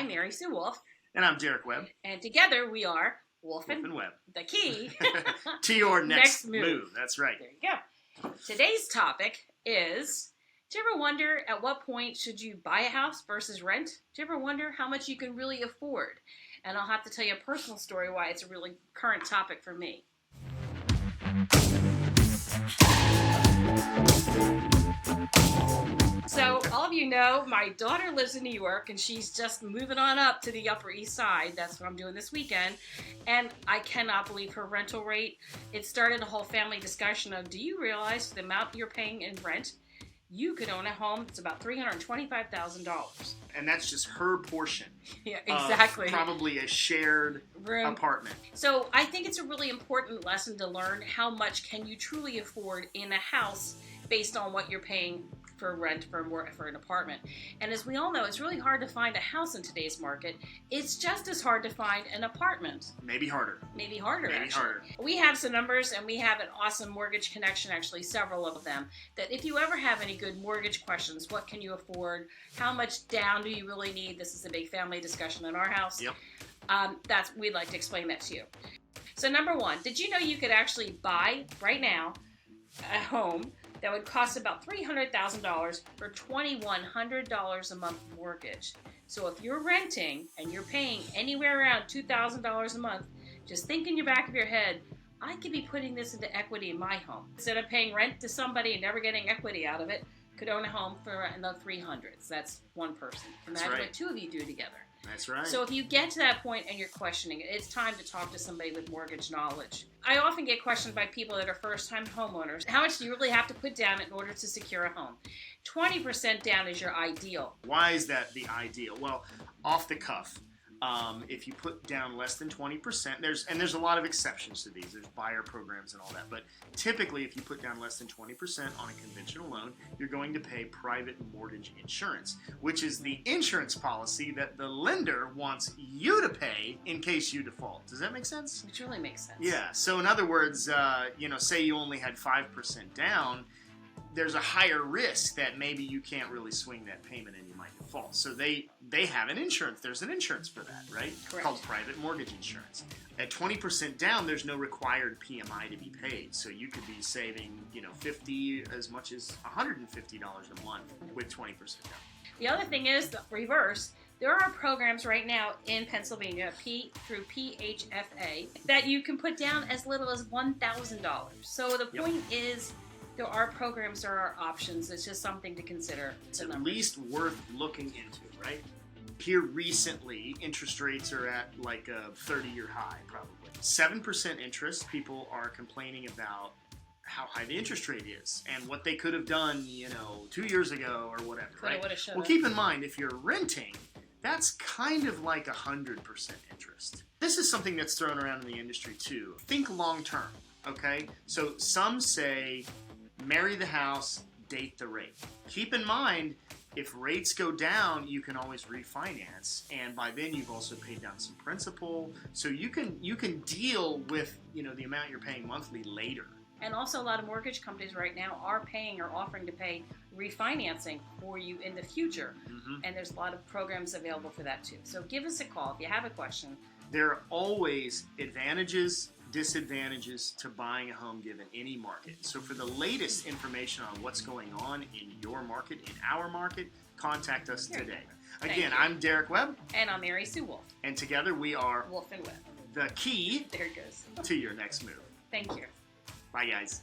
I'm Mary Sue Wolf. And I'm Derek Webb. And together we are Wolf and Webb. The key to your next move. That's right. There you go. Today's topic is, do you ever wonder at what point should you buy a house versus rent? Do you ever wonder how much you can really afford? And I'll have to tell you a personal story why it's a really current topic for me. So, all of you know, my daughter lives in New York, and she's just moving on up to the Upper East Side. That's what I'm doing this weekend. And I cannot believe her rental rate. It started a whole family discussion of, do you realize the amount you're paying in rent? You could own a home that's about $325,000. And that's just her portion. Yeah, exactly. Probably a shared apartment. So I think it's a really important lesson to learn how much can you truly afford in a house based on what you're paying for rent for an apartment. And as we all know, it's really hard to find a house in today's market. It's just as hard to find an apartment. Maybe harder. Maybe harder, Maybe actually. harder. We have some numbers, and we have an awesome mortgage connection, actually several of them, that if you ever have any good mortgage questions, what can you afford? How much down do you really need? This is a big family discussion in our house. Yep. We'd like to explain that to you. So number one, did you know you could actually buy, right now, a home that would cost about $300,000 for $2,100 a month mortgage? So if you're renting and you're paying anywhere around $2,000 a month, just think in your back of your head, I could be putting this into equity in my home. Instead of paying rent to somebody and never getting equity out of it, could own a home for another $300,000. That's one person. Imagine what two of you do together. That's right. So if you get to that point and you're questioning it, it's time to talk to somebody with mortgage knowledge. I often get questioned by people that are first-time homeowners. How much do you really have to put down in order to secure a home? 20% down is your ideal. Why is that the ideal? Well, off the cuff, if you put down less than 20%, there's a lot of exceptions to these. There's buyer programs and all that. But typically, if you put down less than 20% on a conventional loan, you're going to pay private mortgage insurance, which is the insurance policy that the lender wants you to pay in case you default. Does that make sense? Which really makes sense. Yeah. So in other words, say you only had 5% down, there's a higher risk that maybe you can't really swing that payment and you might default. So they have an insurance. There's an insurance for that, right? Correct. Called private mortgage insurance. At 20% down, there's no required PMI to be paid. So you could be saving, $50 as much as $150 a month with 20% down. The other thing is the reverse. There are programs right now in Pennsylvania, through PHFA, that you can put down as little as $1,000. So the point is, there are programs, there are options. It's just something to consider. It's at least worth looking into, right? Here recently, interest rates are at like a 30-year high, probably. 7% interest. People are complaining about how high the interest rate is and what they could have done, 2 years ago or whatever, right? Well, keep in mind, if you're renting, that's kind of like 100% interest. This is something that's thrown around in the industry too. Think long term, okay? So some say, marry the house, date the rate. Keep in mind, if rates go down, you can always refinance, and by then you've also paid down some principal, so you can deal with the amount you're paying monthly later. And also, a lot of mortgage companies right now are paying or offering to pay refinancing for you in the future, and there's a lot of programs available for that too. So give us a call if you have a question. There are always advantages, disadvantages to buying a home given any market. So for the latest information on what's going on in your market, in our market, contact us today. Again, I'm Derek Webb. And I'm Mary Sue Wolf. And together we are Wolf and Webb. The key there it goes. to your next move. Thank you. Bye, guys.